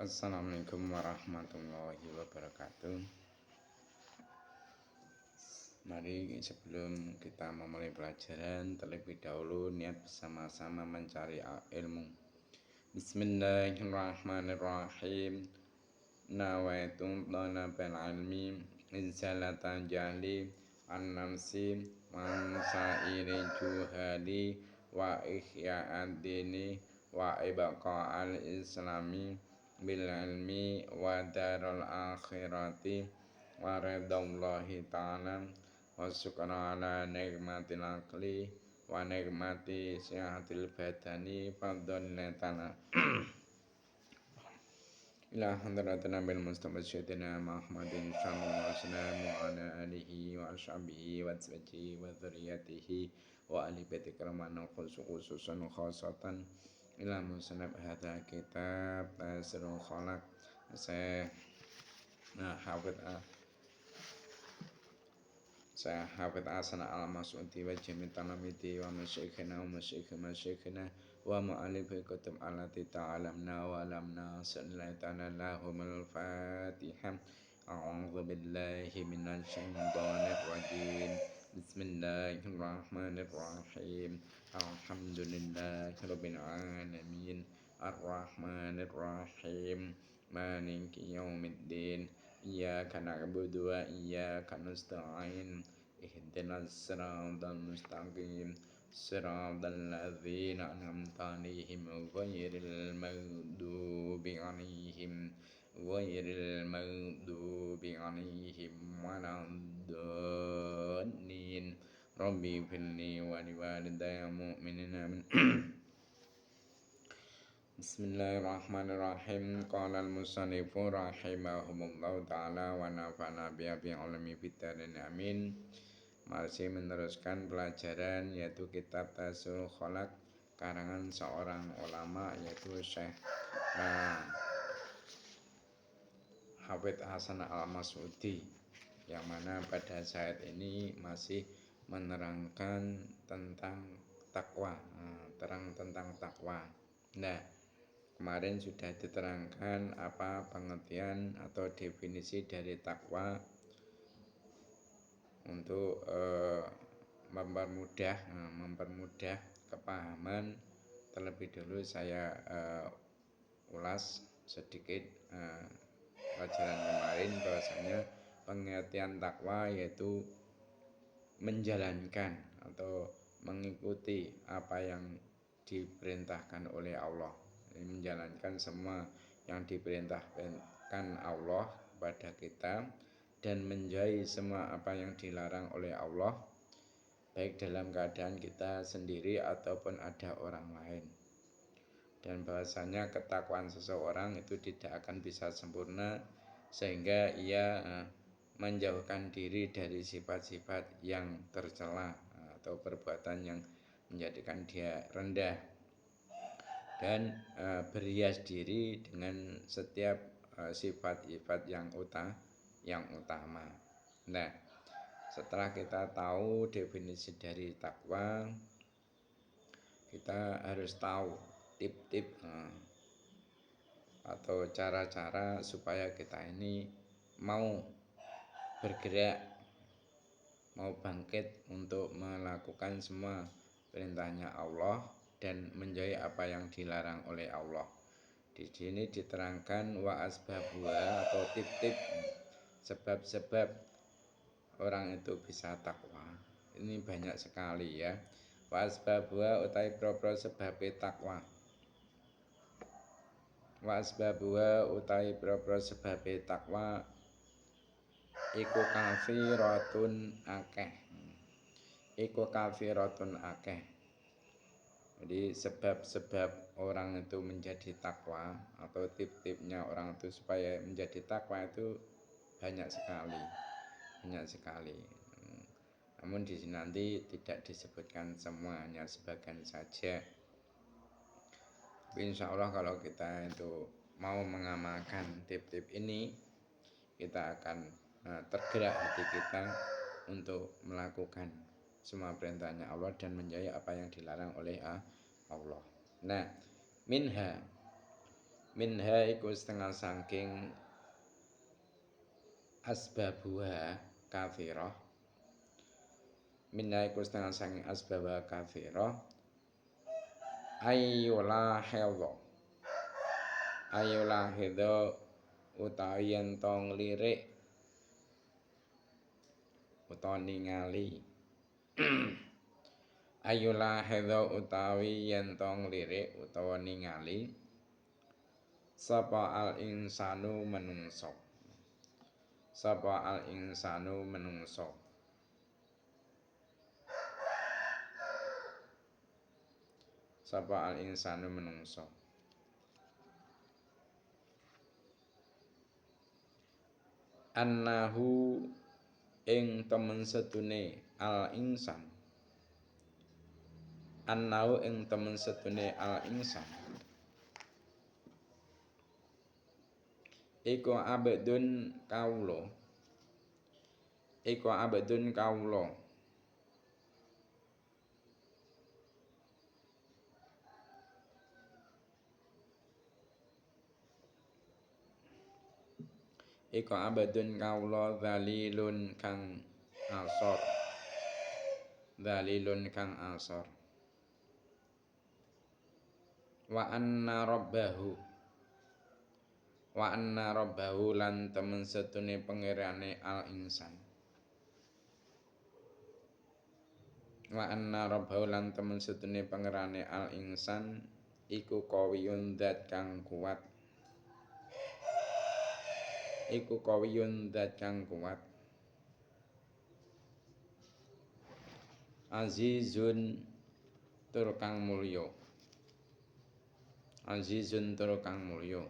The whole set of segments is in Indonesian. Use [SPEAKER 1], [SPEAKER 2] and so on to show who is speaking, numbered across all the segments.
[SPEAKER 1] Assalamualaikum warahmatullahi wabarakatuh. Mari sebelum kita memulai pelajaran, terlebih dahulu niat bersama-sama mencari ilmu. Bismillahirrahmanirrahim. Nawaitu talabal ilmi izalata jahli an-nafsi man sa'iri juhali wa ihya'ad dini wa ibqa'al islami bil ilmi wa darul akhirati wa ridallahi ta'ala wa syukra ala nikmatil aqli wa nikmati sihatil badani fadhonnetana ila hadratina bil mustafa syedina Muhammadin sallallahu alaihi wasallam wa ala alihi wa ashabihi wa azwajihi wa dzurriyyatihi wa ahli baiti karaman khususan khasatan ila musannaf hadza kitab tasrul khalaq saya Hafidh Hasan al-Mas'udi wa jami' talamidi wa masyikhina wa masyikhina wa mu'alifi kutub alati ta'alamna wa alamna sallallahu ta'ala lahumul fatihah. A'udzu billahi minasy syaithanir rajim. Bismillahirrahmanirrahim. Alhamdulillahirabbil alamin. Arrahmanir rahim. Maliki yaumiddin. Iyyaka na'budu wa iyyaka nasta'in. Ihdinas siratal mustaqim. Siratal ladzina an'amta 'alaihim ghairil maghdubi 'alaihim waladdallin. Rabbi firli wa liwalidayya mu'minina amin. Bismillahirrahmanirrahim. Qala al-musannifu rahimahumullahu ta'ala wa nafa'ana bihi ulumi fid-dharain amin. Masih meneruskan pelajaran yaitu kitab Tasrul Khalaq karangan seorang ulama yaitu Syekh Hafidh Hasan al-Mas'udi, yang mana pada saat ini masih menerangkan tentang takwa, tentang takwa. Nah, kemarin sudah diterangkan apa pengertian atau definisi dari takwa untuk mempermudah kepahaman. Terlebih dulu saya ulas sedikit pelajaran kemarin bahwasanya pengertian takwa yaitu menjalankan atau mengikuti apa yang diperintahkan oleh Allah, menjalankan semua yang diperintahkan Allah kepada kita dan menjauhi semua apa yang dilarang oleh Allah, baik dalam keadaan kita sendiri ataupun ada orang lain. Dan bahwasanya ketakwaan seseorang itu tidak akan bisa sempurna sehingga ia menjauhkan diri dari sifat-sifat yang tercela atau perbuatan yang menjadikan dia rendah, dan berhias diri dengan setiap sifat-sifat yang utama. Nah, setelah kita tahu definisi dari takwa, kita harus tahu tip-tip atau cara-cara supaya kita ini mau bergerak, mau bangkit untuk melakukan semua perintahnya Allah dan menjauhi apa yang dilarang oleh Allah. Di sini diterangkan wa asbabuha atau tip-tip sebab-sebab orang itu bisa takwa. Ini banyak sekali ya. Wa asbabuha utai propro sebabe takwa. Wa asbabuha utai propro sebabe takwa iku kafiratun akeh. Jadi sebab-sebab orang itu menjadi takwa atau tip-tipnya orang itu supaya menjadi takwa itu banyak sekali. Namun di sini nanti tidak disebutkan semua, hanya sebagian saja. Insya Allah kalau kita itu mau mengamalkan tip-tip ini, kita akan tergerak hati kita untuk melakukan semua perintahnya Allah dan menjauhi apa yang dilarang oleh Allah. Nah, minha Minha iku setengah saking asbabuha kathirah. Minha iku setengah saking asbabuha kathirah. Ayola hedho utawi yen to nglirik utawa ningali. Ayola hedho utawi yen to nglirik utawa ningali sapa al insanu menungso. Sapa al insanu menungso. Sapa al insanu menungso. Annahu ing temen setune al insan. Annahu ing temen setune al insan. Iku abdun kawula. Iku abdun kawula. Iku abdun kawula dzalilun kang asor. Dzalilun kang asor. Wa anna rabbahu. Wa anna rabbahu lan temen setune pangerane al insan. Wa anna rabbahu lan temen setune pangerane al insan iku qawiyun dzat kang kuat. Iku qawiyun dzat kang kuat. Azizun tur kang mulya. Azizun tur kang mulya.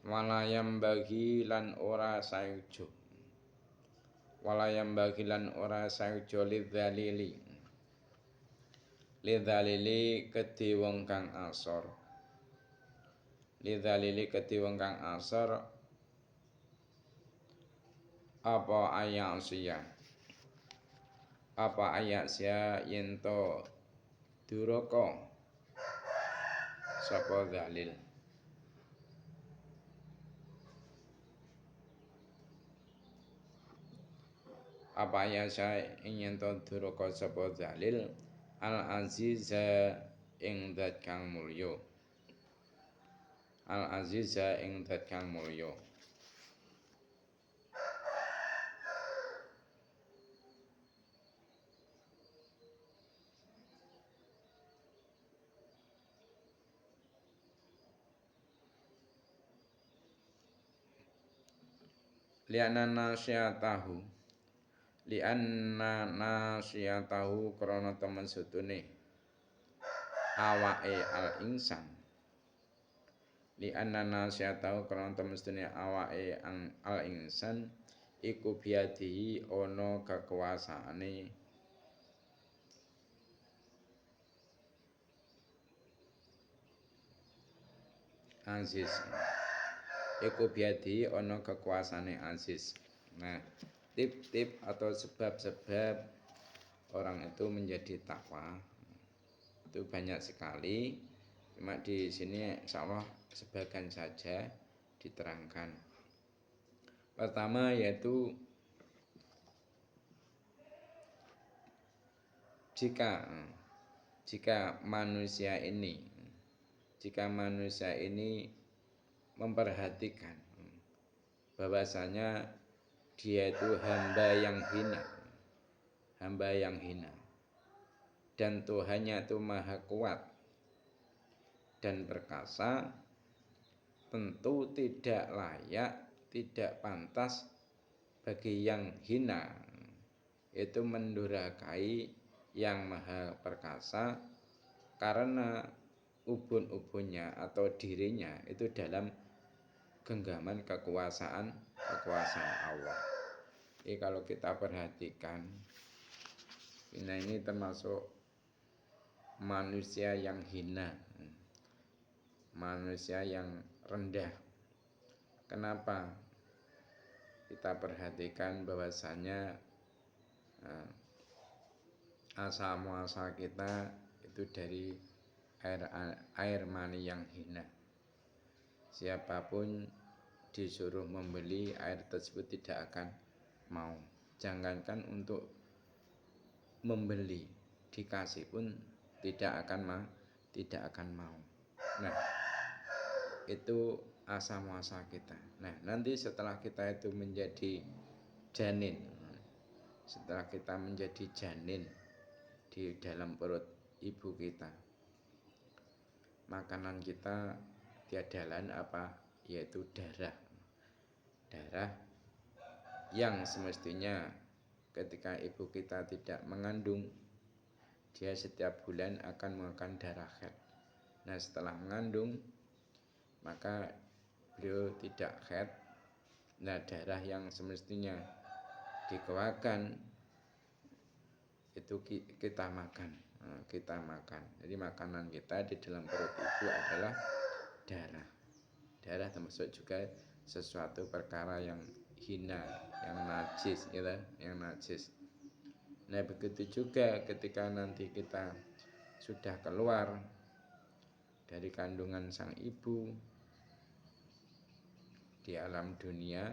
[SPEAKER 1] Walayam bagi lan ora sayuja. Walayam bagi lan ora sayuja lidzalili. Lidzalili kedhe wong kang asor. Lidzalili kedhe wong kang asor apa ayak sia. Apa ayak sia yen to duraka sapa zalil. Apa ayak sia yen to duraka sapa zalil al aziza ing zat kang mulya. Al aziza ing zat kang mulya. Li'anna nasyatahu krana temen setune awake al insan. Li'anna nasyatahu krana temen setune awake al insan iku biadihi ana kekuasaane Aziz. Iku biadi ana kekuasaane Aziz. Nah, tip-tip atau sebab-sebab orang itu menjadi takwa itu banyak sekali. Cuma di sini insyaallah sebagian saja diterangkan. Pertama yaitu jika manusia ini memperhatikan bahwasanya dia itu hamba yang hina dan Tuhannya itu maha kuat dan perkasa, tentu tidak layak, tidak pantas bagi yang hina itu mendurhakai yang maha perkasa karena ubun-ubunnya atau dirinya itu dalam genggaman kekuasaan Allah. Jadi kalau kita perhatikan, ini termasuk manusia yang hina, manusia yang rendah. Kenapa? Kita perhatikan bahwasanya asal muasal kita itu dari air mani yang hina. Siapapun disuruh membeli air tersebut tidak akan mau. Jangankan untuk membeli, dikasih pun tidak akan mau. Nah, itu asa muasa kita. Nah, nanti setelah kita itu menjadi janin, setelah kita menjadi janin di dalam perut ibu kita, makanan kita tiada lain apa? Yaitu darah. Darah yang semestinya ketika ibu kita tidak mengandung, dia setiap bulan akan mengeluarkan darah haid. Nah, setelah mengandung, maka beliau tidak haid. Nah, darah yang semestinya dikeluarkan itu kita makan. Jadi makanan kita di dalam perut ibu adalah darah. Darah termasuk juga sesuatu perkara yang hina, yang najis, gitu, yang najis. Nah, begitu juga ketika nanti kita sudah keluar dari kandungan sang ibu di alam dunia,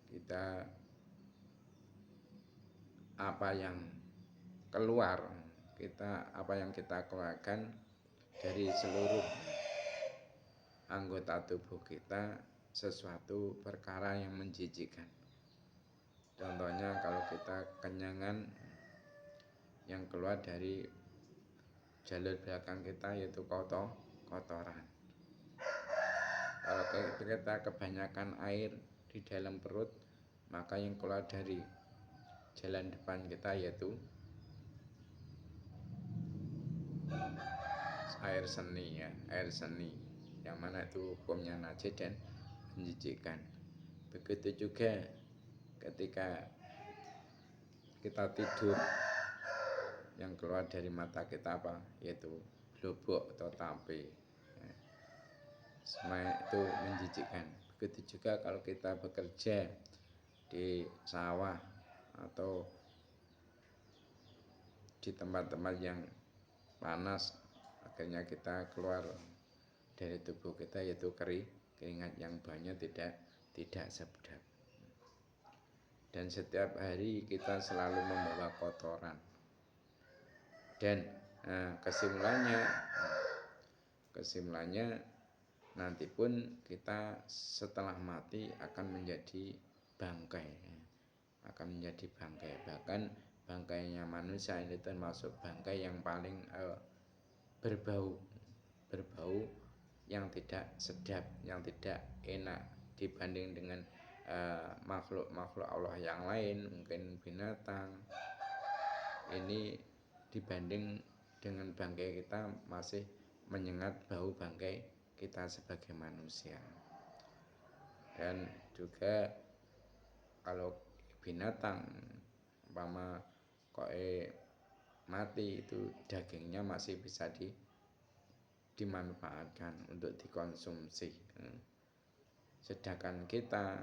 [SPEAKER 1] kita apa yang kita keluarkan dari seluruh anggota tubuh kita sesuatu perkara yang menjijikkan. Contohnya kalau kita kenyangan, yang keluar dari jalur belakang kita yaitu kotoran. Kalau kita kebanyakan air di dalam perut, maka yang keluar dari jalan depan kita yaitu air seni, yang mana itu hukumnya najis dan menjijikkan. Begitu juga ketika kita tidur, yang keluar dari mata kita apa? Yaitu lubuk atau tampe. Semua itu menjijikkan. Begitu juga kalau kita bekerja di sawah atau di tempat-tempat yang panas, akhirnya kita keluar dari tubuh kita yaitu keringat yang banyak tidak sedap. Dan setiap hari kita selalu membawa kotoran. Dan kesimpulannya nanti pun kita setelah mati akan menjadi bangkai. Bahkan bangkainya manusia ini termasuk bangkai yang paling berbau yang tidak sedap, yang tidak enak dibanding dengan makhluk Allah yang lain, mungkin binatang. Ini dibanding dengan bangkai kita masih menyengat bau bangkai kita sebagai manusia. Dan juga kalau binatang umpama mati, itu dagingnya masih bisa dimanfaatkan untuk dikonsumsi. Sedangkan kita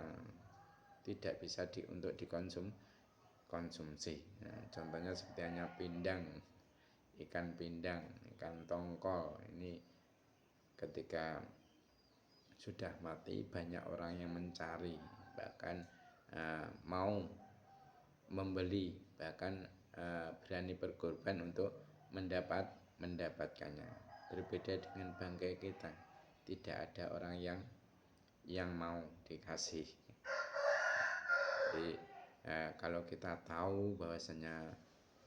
[SPEAKER 1] tidak bisa untuk dikonsumsi. Contohnya seperti hanya pindang, ikan pindang, ikan tongkol. Ini ketika sudah mati banyak orang yang mencari, bahkan mau membeli, bahkan berani berkorban untuk mendapatkannya. Berbeda dengan bangkai kita, tidak ada orang yang mau dikasih. Jadi kalau kita tahu bahwasanya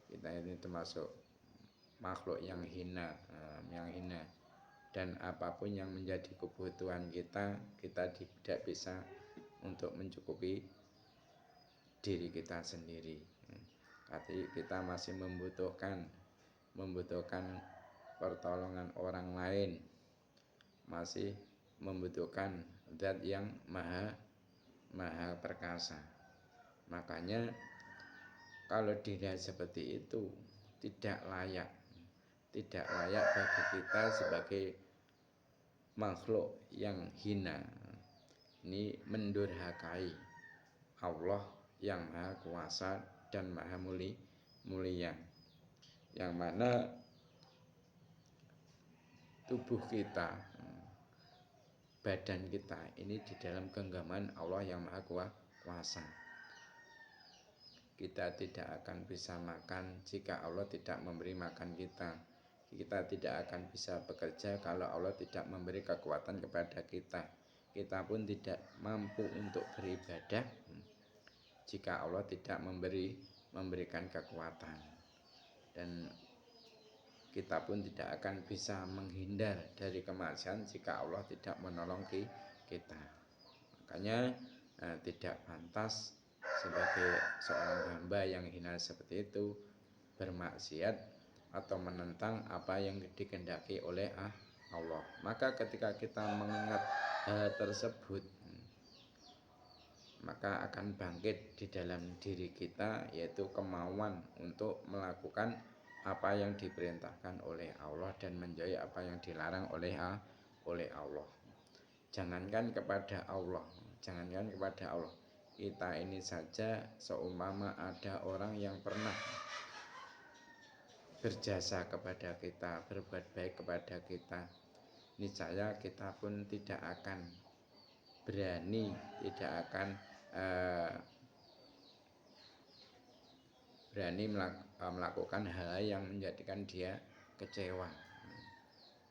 [SPEAKER 1] kita ini termasuk makhluk yang hina, dan apapun yang menjadi kebutuhan kita tidak bisa untuk mencukupi diri kita sendiri. Tapi kita masih membutuhkan pertolongan orang lain, masih membutuhkan zat yang maha perkasa. Makanya kalau dilihat seperti itu, tidak layak bagi kita sebagai makhluk yang hina. Ini mendurhakai Allah yang maha kuasa dan maha mulia, yang mana tubuh kita, badan kita ini di dalam genggaman Allah yang Maha Kuasa. Kita tidak akan bisa makan jika Allah tidak memberi makan kita. Kita tidak akan bisa bekerja kalau Allah tidak memberi kekuatan kepada kita. Kita pun tidak mampu untuk beribadah jika Allah tidak memberikan kekuatan. Dan kita pun tidak akan bisa menghindar dari kemaksiatan jika Allah tidak menolong kita. Makanya tidak pantas sebagai seorang hamba yang hina seperti itu bermaksiat atau menentang apa yang dikehendaki oleh Allah. Maka ketika kita mengingat hal tersebut, maka akan bangkit di dalam diri kita yaitu kemauan untuk melakukan apa yang diperintahkan oleh Allah dan menjauhi apa yang dilarang oleh Allah. Jangankan kepada Allah, kita ini saja seumpama ada orang yang pernah berjasa kepada kita, berbuat baik kepada kita, niscaya kita pun tidak akan berani, tidak akan berani melakukan hal yang menjadikan dia kecewa.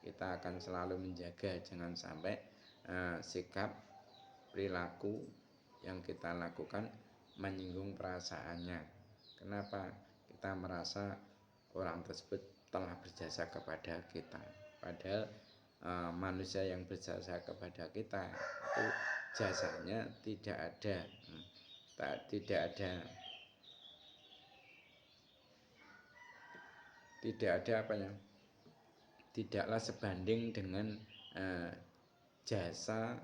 [SPEAKER 1] Kita akan selalu menjaga jangan sampai sikap perilaku yang kita lakukan menyinggung perasaannya. Kenapa? Kita merasa orang tersebut telah berjasa kepada kita. Padahal manusia yang berjasa kepada kita itu jasanya tidak ada apanya, tidaklah sebanding dengan jasa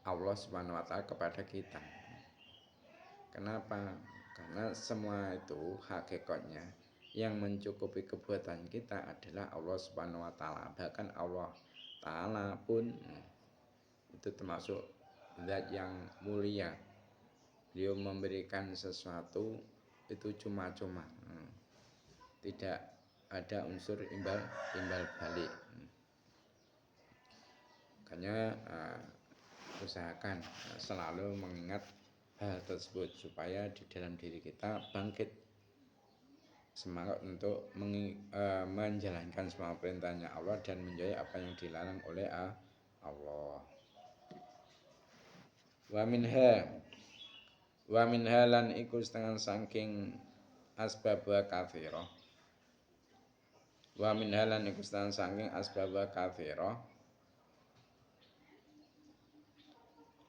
[SPEAKER 1] Allah Subhanahu wa Ta'ala kepada kita. Kenapa? Karena semua itu hakikatnya yang mencukupi kebutuhan kita adalah Allah Subhanahu wa Ta'ala. Bahkan Allah Ta'ala pun itu termasuk zat yang mulia. Beliau memberikan sesuatu itu cuma-cuma, tidak ada unsur imbal balik. Makanya usahakan selalu mengingat hal tersebut supaya di dalam diri kita bangkit semangat untuk menjalankan semua perintahnya Allah dan menjauhi apa yang dilarang oleh Allah. Wa minha lan iku setengah saking asbabwa kathira. Wa minha lan iku setengah saking asbabwa kathira.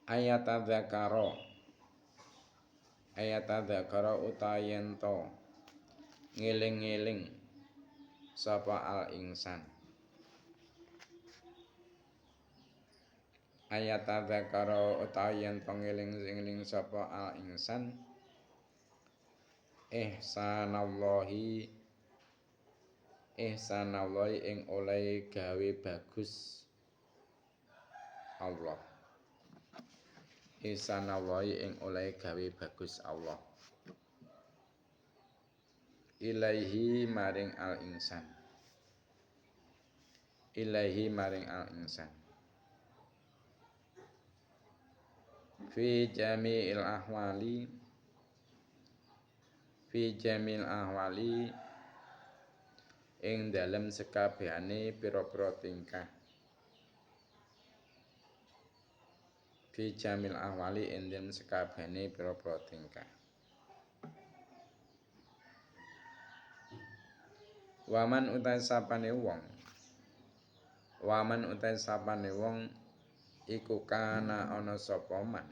[SPEAKER 1] Ayatadzakara utayento ngiling-ngiling sapa al-insan. Ayatadzakara utayento ngiling-ngiling sapa al-insan ihsanallahi ing oleh gawe bagus Allah. Ihsanallahi ing oleh gawe bagus Allah. Ilaihi maring al-insan. Fi jami'il ahwali ing dalem sekabehane pira-pira tingkah. Fi jamil ahwali ing dalem sekabehane pira-pira tingkah. Waman utai sapane wong iku kana ana sapa man.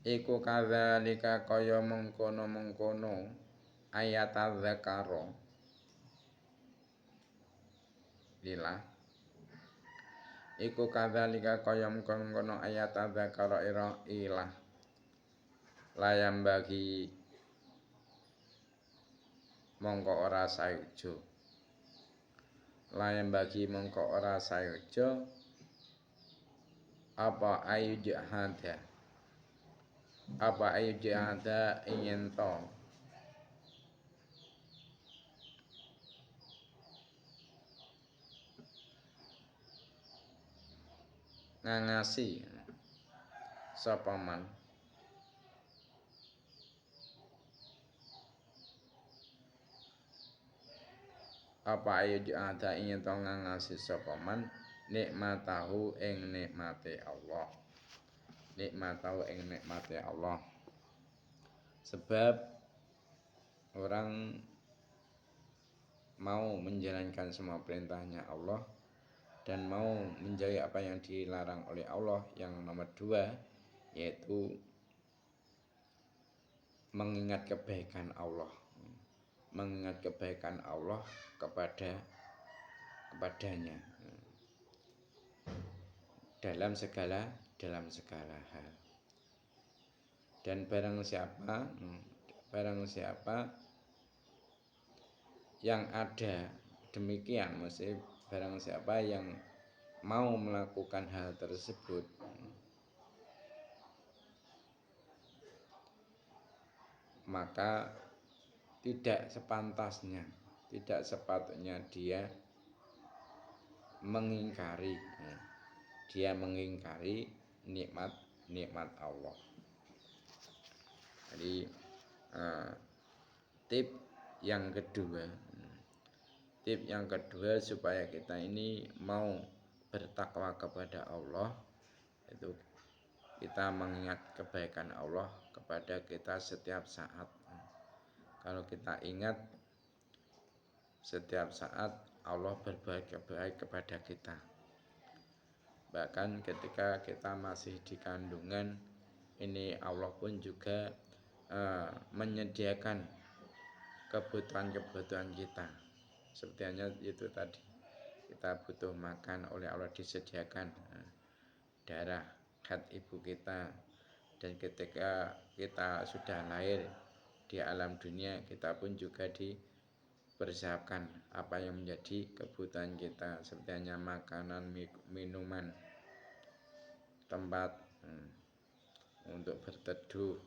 [SPEAKER 1] Iku kadzalika kaya mengkono-mengkono ayatadzakara lillah. Iku kadzalika kaya mengkono ayatadzakara ilah. Layam bagi mongko ora saeja. Apa ayu jahada apa ayu jihada ingin to ngangasi sapa man apa ayu jihada ingin to ngangasi sapa man nikmatahu ing nikmate Allah nikmatahu ing nikmate Allah sebab orang mau menjalankan semua perintahnya Allah dan mau menjauhi apa yang dilarang oleh Allah yang nomor 2 yaitu mengingat kebaikan Allah mengingat kebaikan Allah kepadanya dalam segala hal dan barang siapa yang ada demikian maksudnya barang siapa yang mau melakukan hal tersebut maka tidak sepatutnya dia mengingkari nikmat Allah. Jadi tip yang kedua supaya kita ini mau bertakwa kepada Allah itu kita mengingat kebaikan Allah kepada kita setiap saat. Kalau kita ingat setiap saat Allah berbaik kepada kita. Bahkan ketika kita masih di kandungan ini Allah pun juga menyediakan kebutuhan kita. Seperti hanya itu tadi kita butuh makan oleh Allah disediakan darah haid ibu kita dan ketika kita sudah lahir di alam dunia kita pun juga dipersiapkan apa yang menjadi kebutuhan kita seperti hanya makanan, minuman, tempat untuk berteduh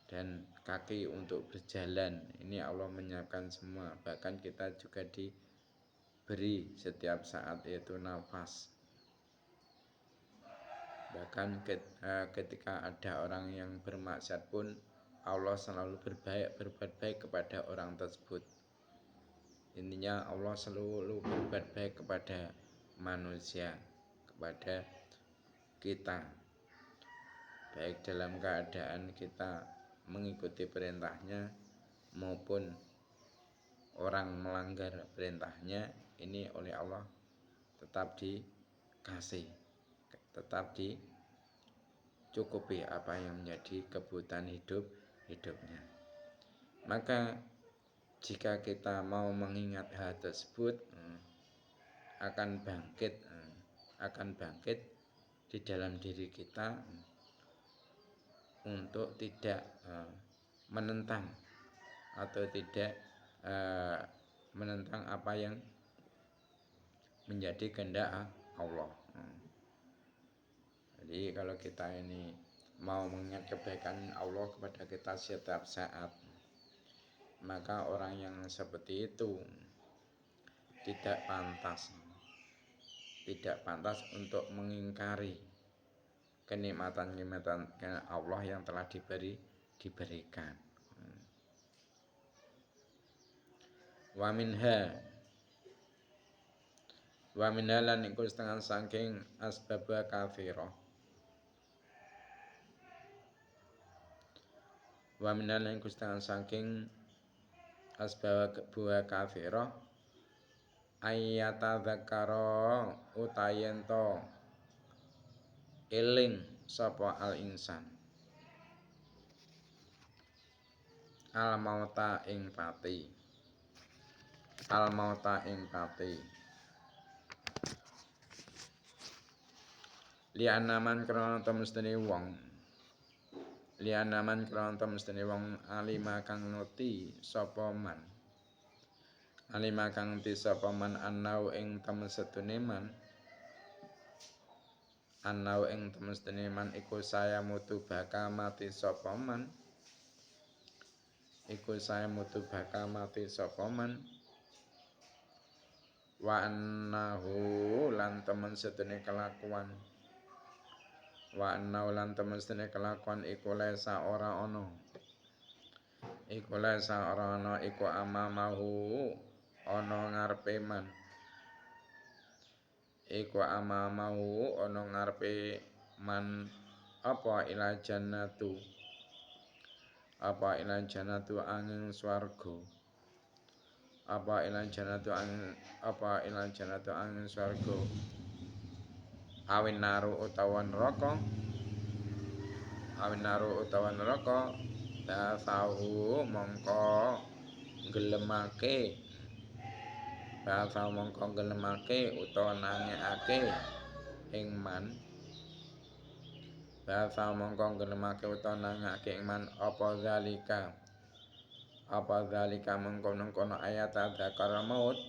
[SPEAKER 1] dan kaki untuk berjalan. Ini Allah menyiapkan semua. Bahkan kita juga diberi setiap saat yaitu nafas. Bahkan ketika ada orang yang bermaksiat pun Allah selalu berbuat baik kepada orang tersebut. Intinya Allah selalu berbuat baik kepada manusia, kepada kita. Baik dalam keadaan kita mengikuti perintahnya maupun orang melanggar perintahnya, ini oleh Allah tetap dikasih, tetap dicukupi apa yang menjadi kebutuhan hidupnya. Maka jika kita mau mengingat hal tersebut akan bangkit di dalam diri kita untuk tidak menentang atau tidak menentang apa yang menjadi kehendak Allah. Jadi kalau kita ini mau mengingat kebaikan Allah kepada kita setiap saat, maka orang yang seperti itu tidak pantas untuk mengingkari kenikmatan Allah yang telah diberikan. Wa minha lan iku setengah saking asbab kafirah. Wa minha lan iku setengah saking asbab buah kafirah ayyata dzakara utayento eling sapa al insan al mauta ing pati lianaman krana temestene wong alima kang ngerti sapa man annau ing temestune man Anau ing temestene man iku saya mutu bakal mati sapa man. Iku saya mutu bakal mati sapa man. Wa annahu lan temen sedene kelakuan. Wa annahu lan temen sedene kelakuan iku lesa ora ana. Iku lesa ora ana iku amamahu ana ngarepe man. Iku amamahu ana ngarepe man apa ila jannatu. Apa ila jannatu angin swarga. Apa ila jannatu angin swarga. Awin naru utawa neraka. Awin naru utawa neraka. Tasahu mongko gelemake. Tasahu mongko gelemake utawa nangekake ing man. Tasahu mongko gelemake utawa nangekake ing man apa zalika. Apa zalika mengkono-kono ayat dzakar maut.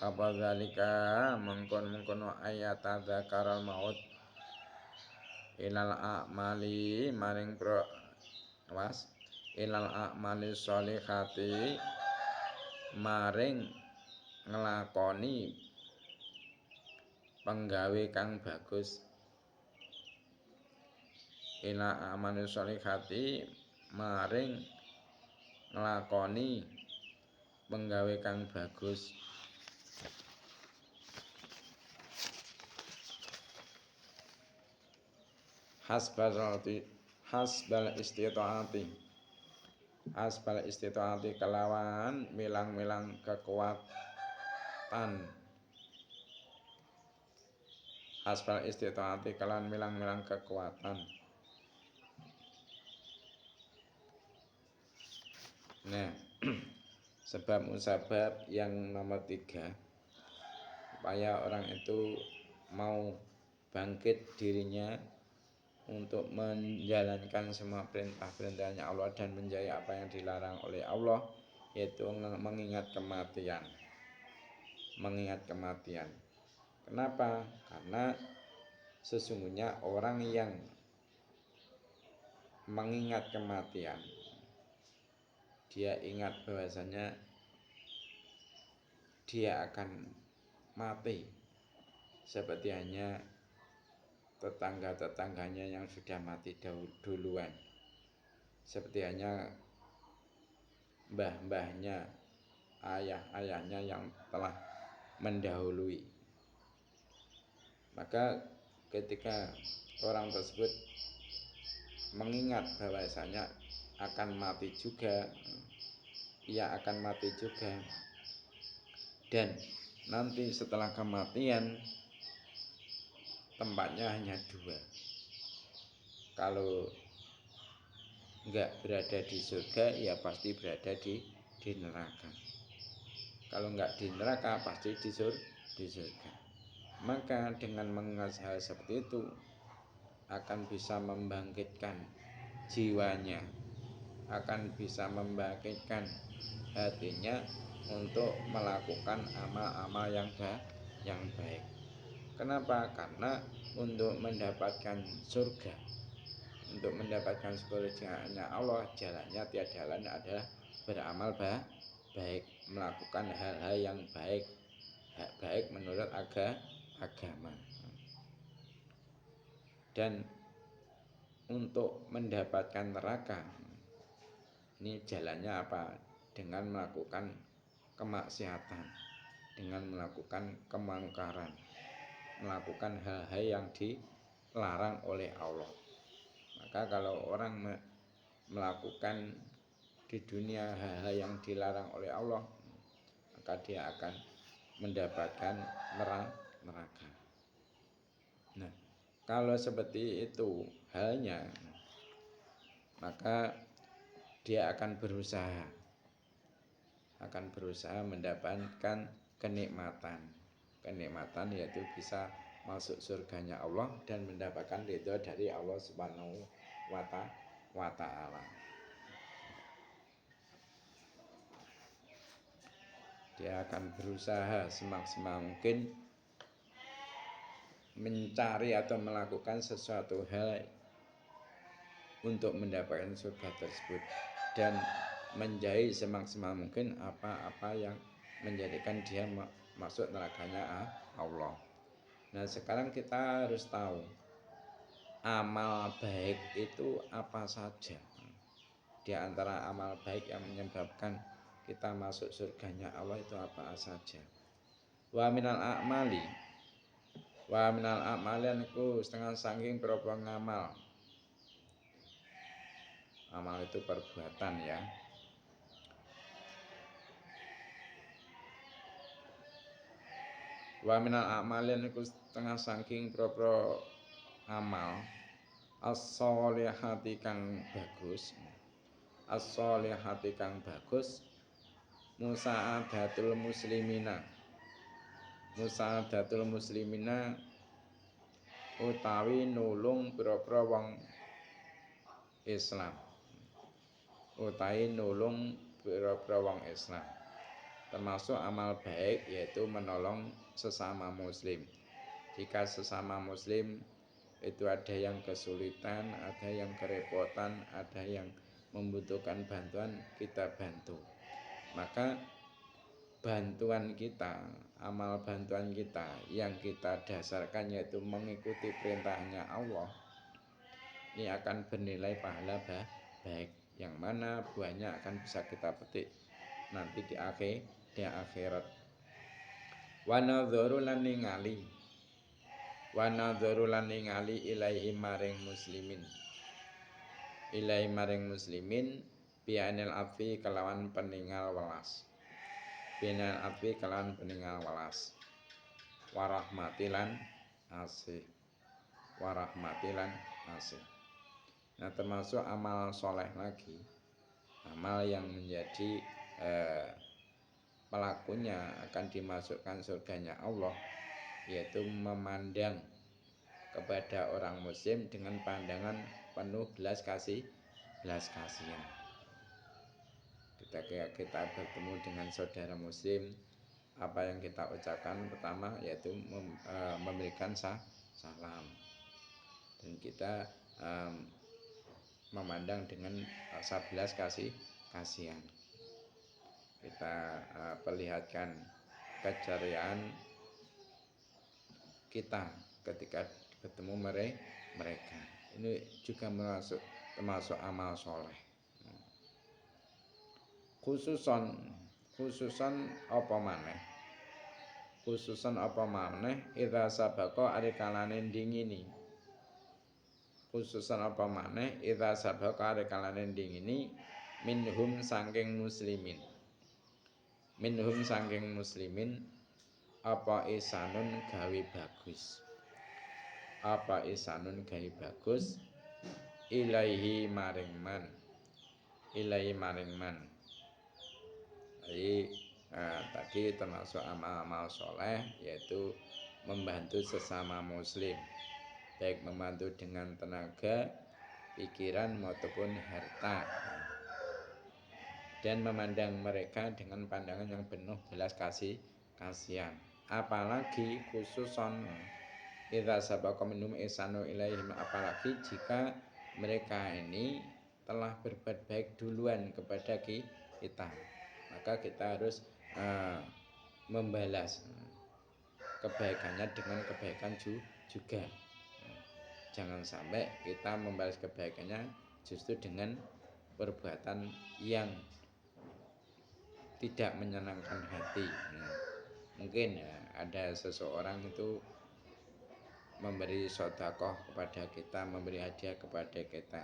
[SPEAKER 1] Apa zalika mengkono ayat dzakar maut. Ilal a'mali maring ilal a'mali sholihati maring nglakoni penggawe kang bagus. Ilal a'mali sholihati maring nglakoni penggawe kang bagus. Hasbal istitaati kelawan milang-milang kekuatan. Hasbal istitaati kelawan milang-milang kekuatan. Nah, sebab musabab yang nomor 3, supaya orang itu mau bangkit dirinya untuk menjalankan semua perintah-perintahnya Allah dan menjauhi apa yang dilarang oleh Allah, yaitu mengingat kematian. Mengingat kematian. Kenapa? Karena sesungguhnya orang yang mengingat kematian, dia ingat bahwasanya dia akan mati, seperti hanya tetangga-tetangganya yang sudah mati duluan, seperti hanya mbah-mbahnya, ayah-ayahnya yang telah mendahului. Maka ketika orang tersebut mengingat bahwasanya akan mati juga, ia akan mati juga, dan nanti setelah kematian tempatnya hanya 2. Kalau enggak berada di surga, ya pasti berada di neraka. Kalau enggak di neraka, pasti di surga. Maka dengan mengingat hal seperti itu akan bisa membangkitkan jiwanya, akan bisa membangkitkan hatinya untuk melakukan amal-amal yang baik. Kenapa? Karena untuk mendapatkan surga, untuk mendapatkan surga-Nya Allah, jalannya tiada lain adalah beramal baik, melakukan hal-hal yang baik menurut agama. Dan untuk mendapatkan neraka, ini jalannya apa? Dengan melakukan kemaksiatan, dengan melakukan kemungkaran, melakukan hal-hal yang dilarang oleh Allah. Maka kalau orang melakukan di dunia hal-hal yang dilarang oleh Allah, maka dia akan mendapatkan neraka. Nah, kalau seperti itu halnya, maka dia akan berusaha mendapatkan kenikmatan, yaitu bisa masuk surganya Allah dan mendapatkan ridho dari Allah Subhanahu wa ta'ala. Dia akan berusaha semaksimal mungkin mencari atau melakukan sesuatu hal untuk mendapatkan surga tersebut dan menjauhi semaksimal mungkin apa-apa yang menjadikan dia masuk nerakanya Allah. Nah, sekarang kita harus tahu amal baik itu apa saja. Di antara amal baik yang menyebabkan kita masuk surganya Allah itu apa saja. Wa minal a'mali niku setengah saking pira-pira ngamal. Amal itu perbuatan ya. Wa minal a'mali niku setengah saking pira-pira amal as-sholihati kang bagus. As-sholihati kang bagus musa'adatul muslimina. Musa'adatul muslimina utawi nulung pira-pira wong Islam. Utawi nulung pira-pira wong Islam. Termasuk amal baik yaitu menolong sesama muslim. Jika sesama muslim itu ada yang kesulitan, ada yang kerepotan, ada yang membutuhkan bantuan, kita bantu. Maka bantuan kita, amal bantuan kita yang kita dasarkan yaitu mengikuti perintahnya Allah, ini akan bernilai pahala baik, yang mana buahnya akan bisa kita petik nanti di akhirat. Wa nadzaru lan ningali ilaihi maring muslimin bi'anil afi kelawan peninggal welas. Warahmatilan asih. Nah, termasuk amal soleh lagi, amal yang menjadi pelakunya akan dimasukkan surganya Allah, yaitu memandang kepada orang muslim dengan pandangan penuh belas kasihan. Kita bertemu dengan saudara muslim, apa yang kita ucapkan pertama yaitu memberikan salam, dan kita memandang dengan rasa belas kasihan. Kita perlihatkan keceriaan kita ketika ketemu mereka. Ini juga termasuk amal soleh. Khususan apa maneh? Idza sabaqa arikalane dingini. Khususan apa maneh? Idza sabaqa arikalane dingini minhum saking muslimin. Apa isanun gawe bagus. Ilaihi maring man. Jadi tadi termasuk amal-amal soleh yaitu membantu sesama muslim, baik membantu dengan tenaga, pikiran maupun harta, dan memandang mereka dengan pandangan yang penuh belas kasihan. Apalagi khususon idza sabaqa minhum ihsanu ilaihim, apalagi jika mereka ini telah berbuat baik duluan kepada kita, maka kita harus membalas kebaikannya dengan kebaikan juga. Jangan sampai kita membalas kebaikannya justru dengan perbuatan yang tidak menyenangkan hati. Mungkin ada seseorang itu memberi sedekah kepada kita, memberi hadiah kepada kita.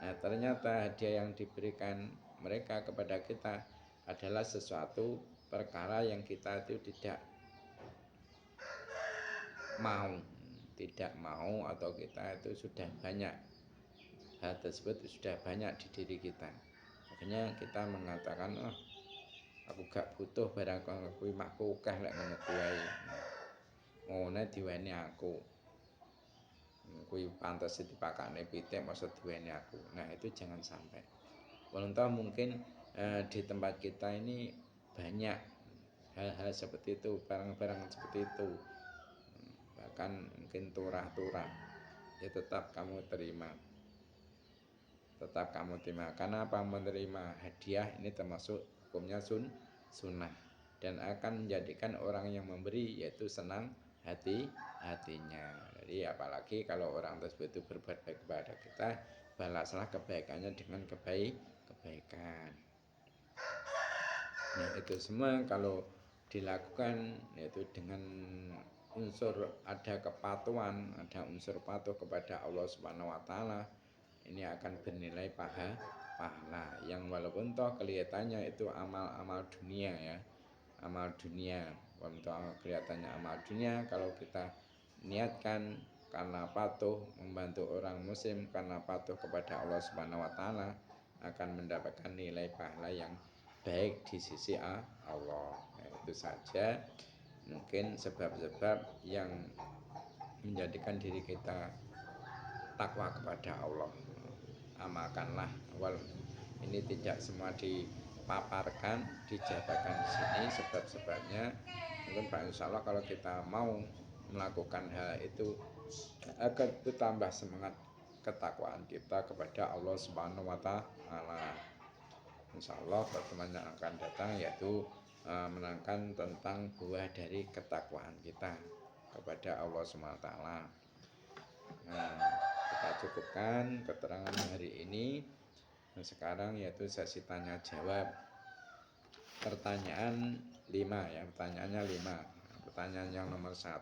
[SPEAKER 1] Nah, ternyata hadiah yang diberikan mereka kepada kita adalah sesuatu perkara yang kita itu tidak mau atau kita itu sudah banyak, hal tersebut sudah banyak di diri kita. Akhirnya kita mengatakan, aku gak butuh barang kuwi, makku akeh lek ngono kuwi. Ngono diweni aku. Kuwi pantes dipakane pitik maksud diweni aku. Nah, itu jangan sampai. Walaupun mungkin di tempat kita ini banyak hal-hal seperti itu, barang-barang seperti itu. bahkan mungkin turah-turah, ya tetap kamu terima. Tetap kamu terima. Karena apa? Menerima hadiah ini termasuk hukumnya sunnah, dan akan menjadikan orang yang memberi yaitu senang hatinya. Jadi apalagi kalau orang tersebut itu berbuat baik kepada kita, balaslah kebaikannya dengan kebaikan. Nah, itu semua kalau dilakukan yaitu dengan unsur ada kepatuhan, ada unsur patuh kepada Allah Subhanahu wa taala, ini akan bernilai pahala yang walaupun toh kelihatannya itu amal-amal dunia ya. Amal dunia, walaupun kelihatannya amal dunia, kalau kita niatkan karena patuh membantu orang muslim, karena patuh kepada Allah Subhanahu wa taala, akan mendapatkan nilai pahala yang baik di sisi Allah. Nah, itu saja mungkin sebab-sebab yang menjadikan diri kita takwa kepada Allah. Amalkanlah. Ini tidak semua dipaparkan, dijabarkan di sini sebab-sebabnya. Mungkin Pak insya Allah kalau kita mau melakukan hal itu akan bertambah semangat ketakwaan kita kepada Allah Subhanahu wa taala. Insya Allah pertemuan yang akan datang yaitu menerangkan tentang buah dari ketakwaan kita kepada Allah Subhanahu wa taala. Nah, kita cukupkan keterangan hari ini. Nah, sekarang yaitu sesi tanya jawab. Pertanyaan 5 ya, pertanyaannya 5. Pertanyaan yang nomor 1.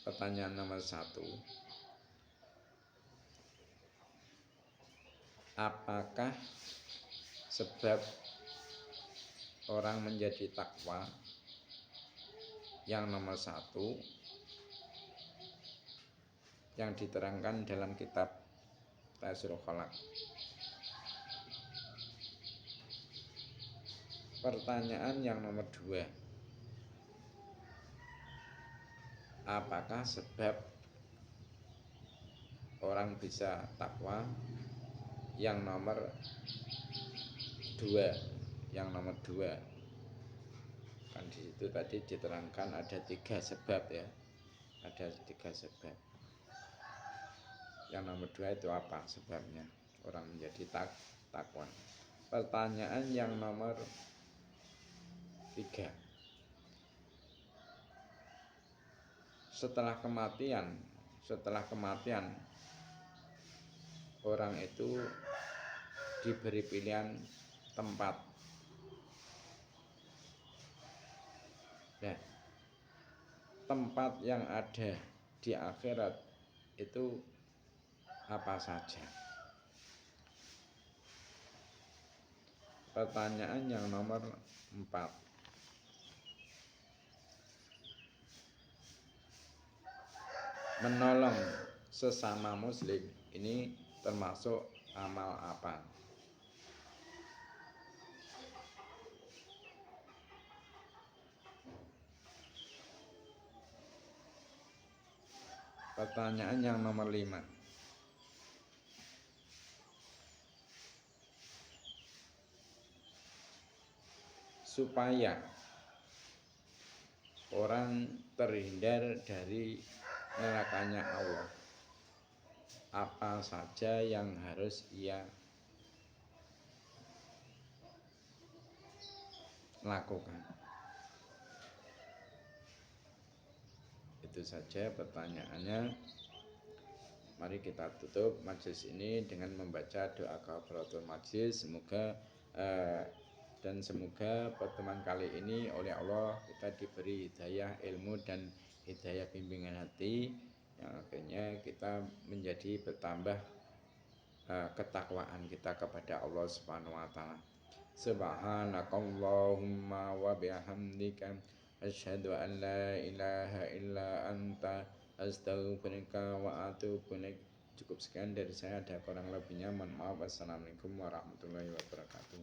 [SPEAKER 1] Pertanyaan nomor 1. Apakah sebab orang menjadi takwa yang nomor 1 yang diterangkan dalam kitab Taisirul Khalaq? Pertanyaan yang nomor 2. Apakah sebab orang bisa takwa yang nomor 2? Yang nomor 2 kan di situ tadi diterangkan ada 3 sebab ya. Ada 3 sebab. Yang nomor 2 itu apa sebabnya orang menjadi takwa? Pertanyaan yang nomor 3. Setelah kematian orang itu diberi pilihan tempat. Nah, tempat yang ada di akhirat itu apa saja? Pertanyaan yang nomor 4. Menolong sesama muslim ini termasuk amal apa? Pertanyaan yang nomor 5. Supaya orang terhindar dari nerakanya Allah, apa saja yang harus ia lakukan? Itu saja pertanyaannya. Mari kita tutup majelis ini dengan membaca doa kafaratul majelis. Semoga pertemuan kali ini oleh Allah kita diberi hidayah ilmu dan hidayah bimbingan hati, yang akhirnya kita menjadi bertambah ketakwaan kita kepada Allah Subhanahu wa taala. Subhanakallahumma wa bihamdika asyhadu an la ilaha illa anta astaghfiruka wa atubu ilaik. Cukup sekian dari saya, ada kurang lebihnya mohon maaf. Wassalamualaikum warahmatullahi wabarakatuh.